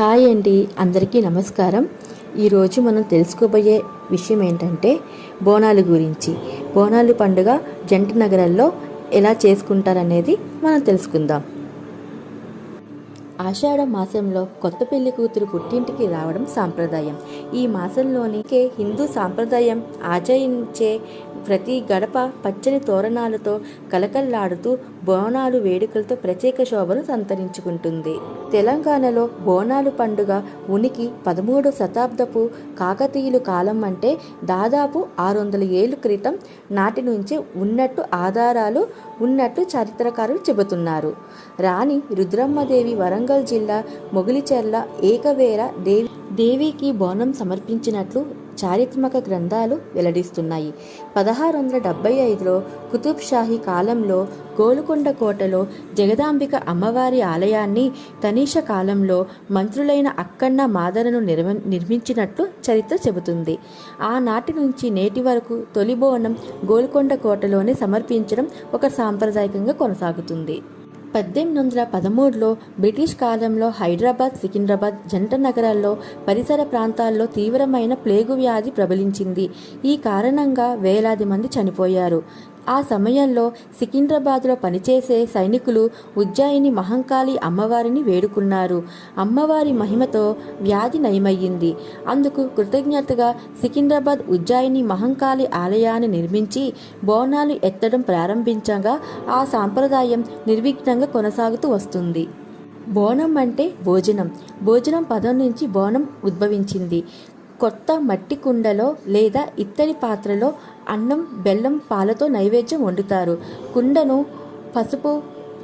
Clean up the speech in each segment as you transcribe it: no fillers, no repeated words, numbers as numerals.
Hi అండి, అందరికీ నమస్కారం. ఈరోజు మనం తెలుసుకోబోయే విషయం ఏంటంటే బోనాలు గురించి. బోనాలు పండుగ జంట నగరాల్లో ఎలా చేసుకుంటారనేది మనం తెలుసుకుందాం. ఆషాఢ మాసంలో కొత్త పెళ్లి కూతురు పుట్టింటికి రావడం సాంప్రదాయం. ఈ మాసంలోని హిందూ సాంప్రదాయం ఆచరించే ప్రతి గడప పచ్చని తోరణాలతో కలకల్లాడుతూ బోనాలు వేడుకలతో ప్రత్యేక శోభను సంతరించుకుంటుంది. తెలంగాణలో బోనాలు పండుగ ఉనికి 13వ శతాబ్దపు కాకతీయుల కాలం అంటే దాదాపు 600 ఏళ్ల క్రితం నాటి నుంచి ఉన్నట్టు ఆధారాలు ఉన్నట్టు చరిత్రకారులు చెబుతున్నారు. రాణి రుద్రమ్మదేవి వరంగల్ జిల్లా మొగిలిచెర్ల ఏకవేర దేవికి బోనం సమర్పించినట్లు చారిత్రక గ్రంథాలు వెల్లడిస్తున్నాయి. 1675లో కుతుబ్ షాహీ కాలంలో గోలుకొండ కోటలో జగదాంబిక అమ్మవారి ఆలయాన్ని, తనీష కాలంలో మంత్రులైన అక్కన్న మాదరను నిర్మించినట్లు చరిత్ర చెబుతుంది. ఆనాటి నుంచి నేటి వరకు తొలి బోనం గోల్కొండ కోటలోనే సమర్పించడం ఒక సాంప్రదాయకంగా కొనసాగుతుంది. 1813లో బ్రిటిష్ కాలంలో హైదరాబాద్, సికింద్రాబాద్ జంట నగరాల్లో పరిసర ప్రాంతాల్లో తీవ్రమైన ప్లేగు వ్యాధి ప్రబలించింది. ఈ కారణంగా వేలాది మంది చనిపోయారు. ఆ సమయంలో సికింద్రాబాద్లో పనిచేసే సైనికులు ఉజ్జయిని మహంకాళి అమ్మవారిని వేడుకున్నారు. అమ్మవారి మహిమతో వ్యాధి నయమయ్యింది. అందుకు కృతజ్ఞతగా సికింద్రాబాద్ ఉజ్జయిని మహంకాళి ఆలయాన్ని నిర్మించి బోనాలు ఎత్తడం ప్రారంభించగా ఆ సాంప్రదాయం నిర్విఘ్నంగా కొనసాగుతూ వస్తుంది. బోనం అంటే భోజనం పదం నుంచి బోనం ఉద్భవించింది. కొత్త మట్టి కుండలో లేదా ఇత్తడి పాత్రలో అన్నం, బెల్లం, పాలతో నైవేద్యం వండుతారు. కుండను పసుపు,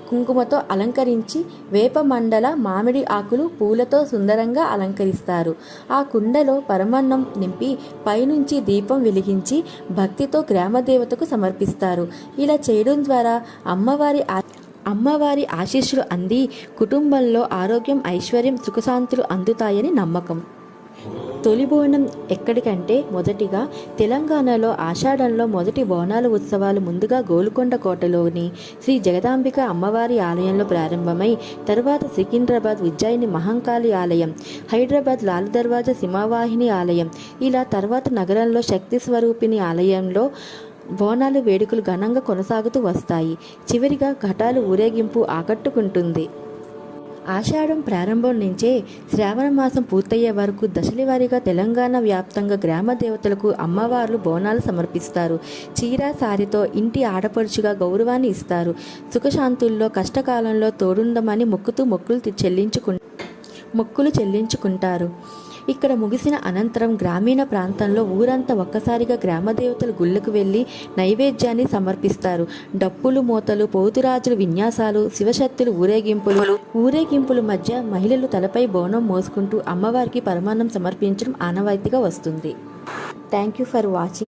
కుంకుమతో అలంకరించి వేప మండల, మామిడి ఆకులు, పూలతో సుందరంగా అలంకరిస్తారు. ఆ కుండలో పరమాన్నం నింపి పైనుంచి దీపం వెలిగించి భక్తితో గ్రామదేవతకు సమర్పిస్తారు. ఇలా చేయడం ద్వారా అమ్మవారి ఆశీస్సులు అంది కుటుంబంలో ఆరోగ్యం, ఐశ్వర్యం, సుఖశాంతులు అందుతాయని నమ్మకం. తొలి బోనం ఎక్కడికంటే మొదటిగా తెలంగాణలో ఆషాఢంలో మొదటి బోనాల ఉత్సవాలు ముందుగా గోల్కొండ కోటలోని శ్రీ జగదాంబిక అమ్మవారి ఆలయంలో ప్రారంభమై తరువాత సికింద్రాబాద్ ఉజ్జయిని మహంకాళి ఆలయం, హైదరాబాద్ లాల్ దర్వాజా సింహవాహిని ఆలయం, ఇలా తర్వాత నగరంలో శక్తి స్వరూపిణి ఆలయంలో బోనాలు వేడుకలు ఘనంగా కొనసాగుతూ వస్తాయి. చివరిగా ఘటాలు ఊరేగింపు ఆకట్టుకుంటుంది. ఆషాఢం ప్రారంభం నుంచే శ్రావణ మాసం పూర్తయ్యే వరకు దశలవారీగా తెలంగాణ వ్యాప్తంగా గ్రామ దేవతలకు అమ్మవార్లు బోనాలు సమర్పిస్తారు. చీర, సారితో ఇంటి ఆడపడుచుగా గౌరవాన్ని ఇస్తారు. సుఖశాంతుల్లో కష్టకాలంలో తోడుందమని మొక్కులు చెల్లించుకుంటారు. ఇక్కడ ముగిసిన అనంతరం గ్రామీణ ప్రాంతంలో ఊరంతా ఒక్కసారిగా గ్రామదేవతల గుళ్ళకు వెళ్ళి నైవేద్యాన్ని సమర్పిస్తారు. డప్పులు, మోతలు, పోతురాజులు విన్యాసాలు, శివశక్తులు ఊరేగింపుల మధ్య మహిళలు తలపై బోనం మోసుకుంటూ అమ్మవారికి పరమాన్నం సమర్పించడం ఆనవాయితీగా వస్తుంది. Thank you for watching.